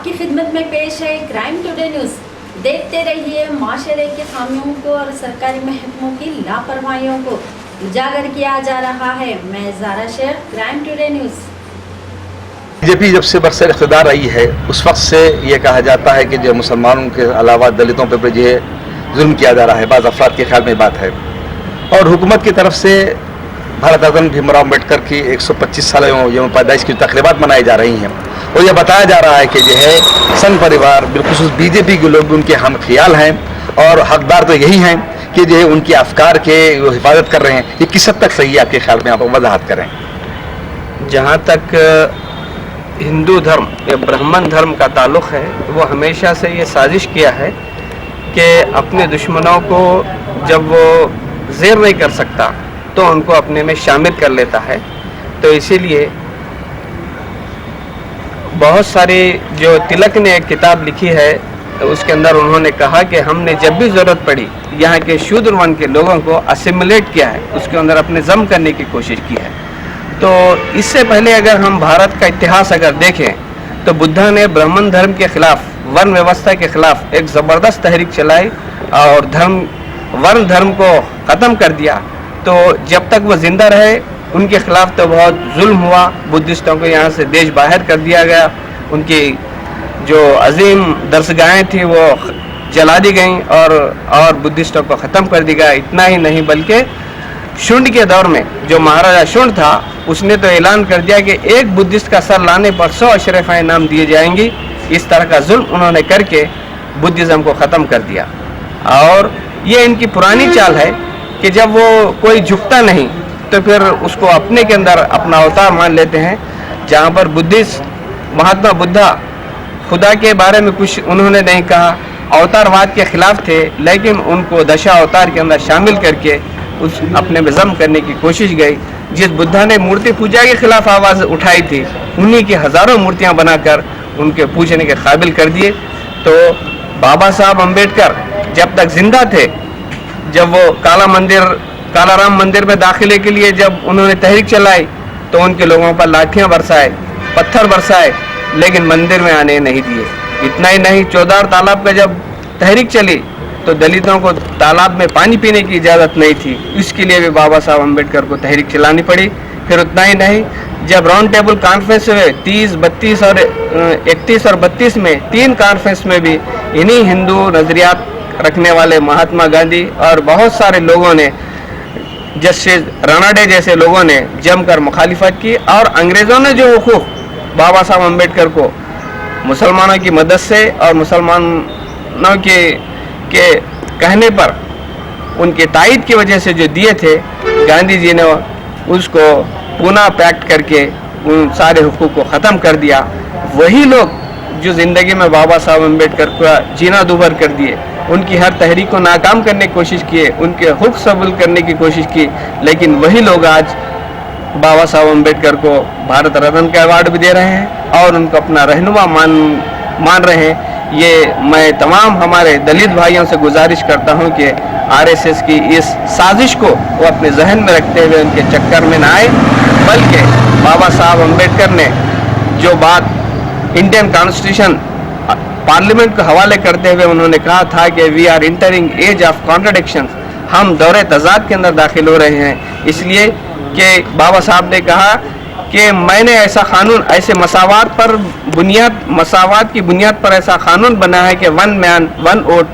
आपकी खिदमत में पेश है क्राइम टुडे न्यूज़। देखते रहिए माशरे के खामियों को और सरकारी महकमों की लापरवाहियों को उजागर किया जा रहा है। मैं Zara Shaikh, crime today news. BJP जब से बरसर इख्तिदार आई है उस वक्त से ये कहा जाता है कि जो मुसलमानों के अलावा दलितों पर जो है जुल्म किया जा रहा है, बाज़ अफराद के ख्याल में बात है। और हुकूमत की तरफ से भारत रत्न भीमराव अम्बेडकर की 125 साल यौम पैदाइश की तकरीबात मनाई जा रही हैं और यह बताया जा रहा है कि जो है संघ परिवार बिलखुसूस बीजेपी के लोग उनके हम ख्याल हैं और हकदार तो यही हैं कि जो है उनके अफकार के वो हिफाजत कर रहे हैं। ये किस हद तक सही है आपके ख्याल में, आप वजाहत करें। जहाँ तक हिंदू धर्म या ब्राह्मण धर्म का ताल्लुक़ है, वो हमेशा से ये साजिश किया है कि अपने दुश्मनों को जब वो ज़ेर नहीं कर सकता तो उनको अपने में शामिल कर लेता है। तो इसीलिए बहुत सारी, जो तिलक ने एक किताब लिखी है उसके अंदर उन्होंने कहा कि हमने जब भी ज़रूरत पड़ी यहाँ के शूद्र वर्ग के लोगों को असिमुलेट किया है, उसके अंदर अपने जम करने की कोशिश की है। तो इससे पहले अगर हम भारत का इतिहास अगर देखें तो बुद्धा ने ब्राह्मण धर्म के ख़िलाफ़, वर्ण व्यवस्था के ख़िलाफ़ एक ज़बरदस्त तहरीक चलाई और वर्ण धर्म को ख़त्म कर दिया। तो जब तक वो ज़िंदा रहे उनके ख़िलाफ़ तो बहुत जुल्म हुआ, बुद्धिस्टों को यहाँ से देश बाहर कर दिया गया, उनकी जो अजीम दरसगाहें थी वो जला दी गईं और बुद्धिस्टों को ख़त्म कर दिया गया। इतना ही नहीं बल्कि शुंड के दौर में जो महाराजा शुंड था उसने तो ऐलान कर दिया कि एक बुद्धिस्ट का सर लाने पर 100 अशरफाए नाम दिए जाएंगी। इस तरह का जुल्म उन्होंने करके बुद्धिज़्म को ख़त्म कर दिया। और ये इनकी पुरानी चाल है कि जब वो कोई झुकता नहीं तो फिर उसको अपने के अंदर अपना अवतार मान लेते हैं। जहाँ पर बुद्धिस्ट महात्मा बुद्धा खुदा के बारे में कुछ उन्होंने नहीं कहा, अवतारवाद के ख़िलाफ़ थे, लेकिन उनको दशा अवतार के अंदर शामिल करके उस अपने में जम करने की कोशिश गई। जिस बुद्धा ने मूर्ति पूजा के ख़िलाफ़ आवाज़ उठाई थी, उन्हीं की हज़ारों मूर्तियाँ बनाकर उनके पूजने के काबिल कर दिए। तो बाबा साहब अम्बेडकर जब तक ज़िंदा थे, जब वो कालाराम मंदिर में दाखिले के लिए जब उन्होंने तहरीक चलाई तो उनके लोगों पर लाठियाँ बरसाए, पत्थर बरसाए, लेकिन मंदिर में आने नहीं दिए। इतना ही नहीं, चौधार तालाब का जब तहरीक चली तो दलितों को तालाब में पानी पीने की इजाज़त नहीं थी, इसके लिए भी बाबा साहब अम्बेडकर को तहरीक चलानी पड़ी। फिर उतना ही नहीं, जब राउंड टेबल कॉन्फ्रेंस हुए 30, 32 और 31 और 32 में, 3 कॉन्फ्रेंस में भी इन्हीं हिंदू नज़रियात रखने वाले महात्मा गांधी और बहुत सारे लोगों ने, जस्टिस रानाडे जैसे लोगों ने जमकर मुखालिफत की। और अंग्रेज़ों ने जो हुकूक बाबा साहब अम्बेडकर को मुसलमानों की मदद से और मुसलमानों के कहने पर उनके तायद की वजह से जो दिए थे, गांधी जी ने उसको पुनः पैक्ट करके उन सारे हुकूक को ख़त्म कर दिया। वही लोग जो ज़िंदगी में बाबा साहब अम्बेडकर का जीना दुभर कर दिए, उनकी हर तहरीक को नाकाम करने की कोशिश किए, उनके हुक्म सबूल करने की कोशिश की, लेकिन वही लोग आज बाबा साहब अम्बेडकर को भारत रत्न का अवार्ड भी दे रहे हैं और उनको अपना रहनुमा मान रहे हैं। ये मैं तमाम हमारे दलित भाइयों से गुजारिश करता हूं कि आरएसएस की इस साजिश को वो अपने जहन में रखते हुए उनके चक्कर में ना आए, बल्कि बाबा साहब अम्बेडकर ने जो बात इंडियन कॉन्स्टिट्यूशन पार्लियामेंट को हवाले करते हुए उन्होंने कहा था कि we are entering age of contradictions, हम दौरे तजाद के अंदर दाखिल हो रहे हैं। इसलिए कि बाबा साहब ने कहा कि मैंने ऐसा कानून, ऐसे मसावात की बुनियाद पर ऐसा कानून बना है कि 1 मैन 1 वोट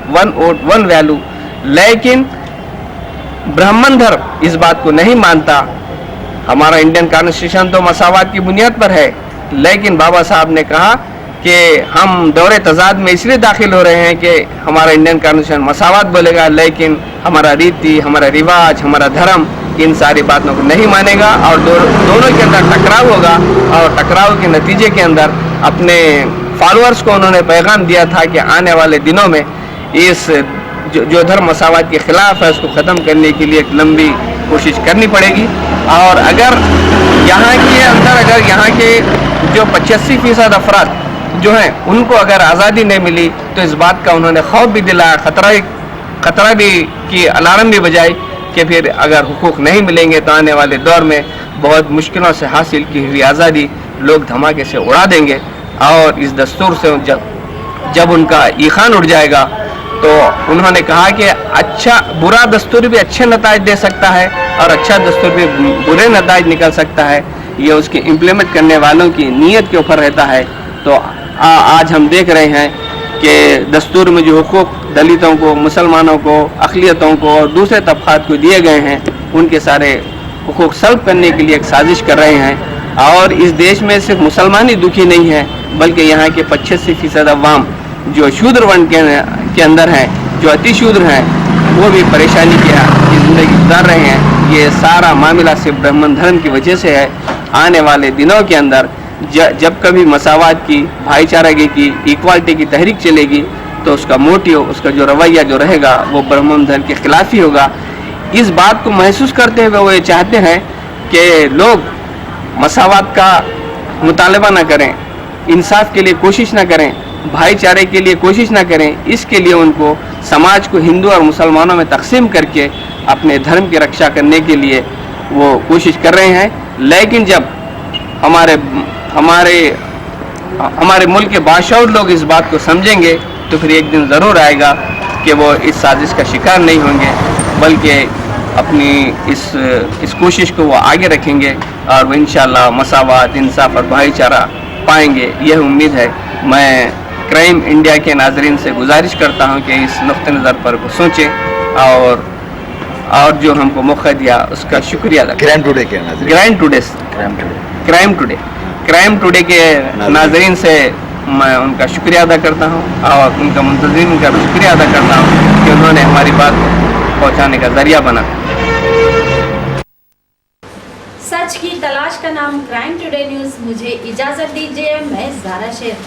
1 वैल्यू, लेकिन ब्राह्मण धर्म इस बात को नहीं मानता। हमारा इंडियन कॉन्स्टिट्यूशन तो मसावात की बुनियाद पर है, लेकिन बाबा साहब ने कहा कि हम दौरे तजाद में इसलिए दाखिल हो रहे हैं कि हमारा इंडियन कॉन्स्टिट्यूशन मसावात बोलेगा, लेकिन हमारा रीति, हमारा रिवाज, हमारा धर्म इन सारी बातों को नहीं मानेगा और दोनों के अंदर टकराव होगा। और टकराव के नतीजे के अंदर अपने फॉलोअर्स को उन्होंने पैगाम दिया था कि आने वाले दिनों में इस जो धर्म मसावात के ख़िलाफ़ है उसको ख़त्म करने के लिए एक लंबी कोशिश करनी पड़ेगी। और अगर यहाँ के अंदर यहाँ के जो 85% अफराद जो हैं उनको अगर आज़ादी नहीं मिली तो इस बात का उन्होंने खौफ भी दिलाया, खतरा भी की अलार्म भी बजाई कि फिर अगर हुकूक नहीं मिलेंगे तो आने वाले दौर में बहुत मुश्किलों से हासिल की हुई आज़ादी लोग धमाके से उड़ा देंगे। اور اس دستور سے جب ان کا ایخان اٹھ جائے گا تو انہوں نے کہا کہ اچھا برا دستور بھی اچھے نتائج دے سکتا ہے اور اچھا دستور بھی برے نتائج نکل سکتا ہے. یہ اس کے امپلیمنٹ کرنے والوں کی نیت کے اوپر رہتا ہے. تو آج ہم دیکھ رہے ہیں کہ دستور میں جو حقوق دلتوں کو، مسلمانوں کو، اقلیتوں کو اور دوسرے طبقات کو دیے گئے ہیں ان کے سارے حقوق سلب کرنے کے لیے ایک سازش کر رہے ہیں. اور اس دیش میں صرف مسلمان ہی دکھی نہیں ہے بلکہ یہاں کے 85% عوام جو شودر ورن کے اندر ہیں، جو اتی شودر ہیں، وہ بھی پریشانی کی زندگی گزار رہے ہیں. یہ سارا معاملہ صرف برہمن دھرم کی وجہ سے ہے. آنے والے دنوں کے اندر جب کبھی مساوات کی، بھائی چارگی کی، ایکوالٹی کی تحریک چلے گی تو اس کا موٹیو، اس کا جو رویہ جو رہے گا وہ برہمن دھرم کے خلاف ہی ہوگا. اس بات کو محسوس کرتے ہوئے وہ یہ چاہتے ہیں کہ لوگ مساوات کا مطالبہ نہ کریں، انصاف کے لیے کوشش نہ کریں، بھائی چارے کے لیے کوشش نہ کریں. اس کے لیے ان کو سماج کو ہندو اور مسلمانوں میں تقسیم کر کے اپنے دھرم کی رکشا کرنے کے لیے وہ کوشش کر رہے ہیں. لیکن جب ہمارے ملک کے باشعور لوگ اس بات کو سمجھیں گے تو پھر ایک دن ضرور آئے گا کہ وہ اس سازش کا شکار نہیں ہوں گے بلکہ اپنی اس کوشش کو وہ آگے رکھیں گے اور وہ انشاءاللہ مساوات، انصاف اور بھائی چارہ پائیں گے. یہ امید ہے. میں کرائم انڈیا کے ناظرین سے گزارش کرتا ہوں کہ اس نقطۂ نظر پر وہ سوچیں اور جو ہم کو موقع دیا اس کا شکریہ ادا کریں. کرائم ٹوڈے کے ناظرین سے میں ان کا شکریہ ادا کرتا ہوں اور ان کا منتظرین کا شکریہ ادا کرتا ہوں کہ انہوں نے ہماری بات پہنچانے کا ذریعہ بنا. سچ کی تلاش کا نام کرائم ٹوڈے نیوز. مجھے اجازت دیجیے، میں زارا شیخ.